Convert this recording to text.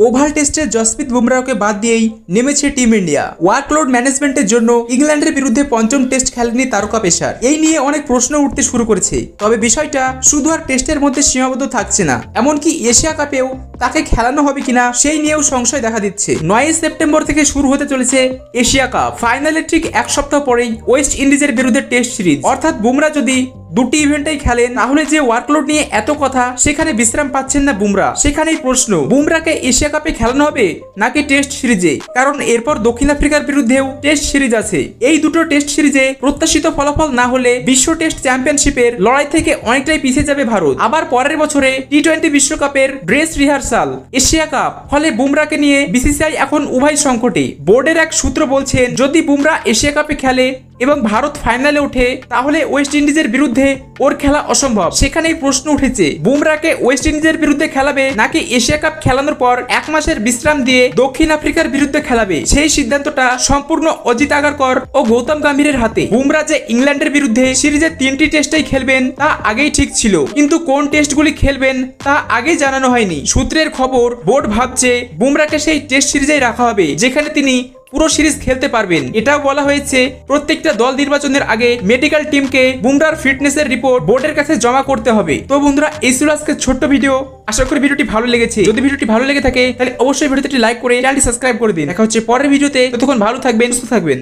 Oval টেস্টে জসপ্রীত বুমরাহকে বাদ দিয়েই নেমেছে টিম ইন্ডিয়া। ওয়ার্কলোড ম্যানেজমেন্টের জন্য ইংল্যান্ডের বিরুদ্ধে পঞ্চম টেস্ট খেলেনি তারকা পেসার। এই নিয়ে অনেক প্রশ্ন উঠতে শুরু করেছে। তবে বিষয়টা শুধু আর টেস্টের মধ্যে সীমাবদ্ধ থাকছে না, এমনকি এশিয়া কাপেও তাকে খেলানো হবে কিনা সেই নিয়েও সংশয় দেখা দিচ্ছে। 9 সেপ্টেম্বর থেকে শুরু হতে চলেছে এশিয়া কাপ। ফাইনালের ঠিক এক সপ্তাহ পরেই ওয়েস্ট ইন্ডিজের বিরুদ্ধে টেস্ট সিরিজ। অর্থাৎ বুমরা যদি দুটি ইভেন্টেই খেলেন তাহলে যে ওয়ার্কলোড নিয়ে এত কথা, সেখানে বিশ্রাম পাচ্ছেন না বুমরা। সেখানেই প্রশ্ন, বুমরাকে এশিয়া কাপে খেলানো হবে নাকি টেস্ট সিরিজে? কারণ এরপর দক্ষিণ আফ্রিকার বিরুদ্ধেও টেস্ট সিরিজ আছে। এই দুটো টেস্ট সিরিজে প্রত্যাশিত ফলাফল না হলে বিশ্ব টেস্ট চ্যাম্পিয়নশিপের লড়াই থেকে অনেকটাই পিছিয়ে যাবে ভারত। আবার পরের বছরে টি-20 বিশ্বকাপের ড্রেস রিহার্সাল, এশিয়া কাপ। ফলে বুমরাকে নিয়ে বিসিসিআই এখন উভয় সংকটে। বোর্ডের এক সূত্র বলছেন, যদি বুমরা এশিয়া কাপে খেলে এবং ভারত ফাইনালে ওঠে তাহলে ওয়েস্ট ইন্ডিজের বিরুদ্ধে ওর খেলা অসম্ভব। সেখানেই প্রশ্ন উঠেছে, বুমরাকে ওয়েস্ট ইন্ডিজের বিরুদ্ধে খেলাবে নাকি এশিয়া কাপ খেলানোর পর 1 মাসের বিশ্রাম দিয়ে দক্ষিণ আফ্রিকার বিরুদ্ধে খেলাবে? সেই সিদ্ধান্তটা সম্পূর্ণ অজিত আগারকর ও গৌতম গম্ভীরের হাতে। বুমরা যে ইংল্যান্ডের বিরুদ্ধে সিরিজের 3টি টেস্টেই খেলবেন তা আগেই ঠিক ছিল, কিন্তু কোন টেস্টগুলি খেলবেন তা আগেই জানানো হয়নি। সূত্রের খবর, বোর্ড ভাবছে বুমরাকে সেই টেস্ট সিরিজেই রাখা হবে যেখানে তিনি পুরো সিরিজ খেলতে পারবেন। এটাও বলা হয়েছে প্রত্যেকটা দল নির্বাচনের আগে মেডিকেল টিমকে বুমরার ফিটনেসের রিপোর্ট বোর্ডের কাছে জমা করতে হবে। তো বন্ধুরা, এই ছিল আজকের ছোট্ট ভিডিও। আশা করি ভিডিওটি ভালো লেগেছে। যদি ভিডিওটি ভালো লেগে থাকে তাহলে অবশ্যই ভিডিওটি লাইক করে চ্যানেলটি সাবস্ক্রাইব করে দিন। দেখা হচ্ছে পরের ভিডিওতে। ততক্ষণ ভালো থাকবেন, সুস্থ থাকবেন।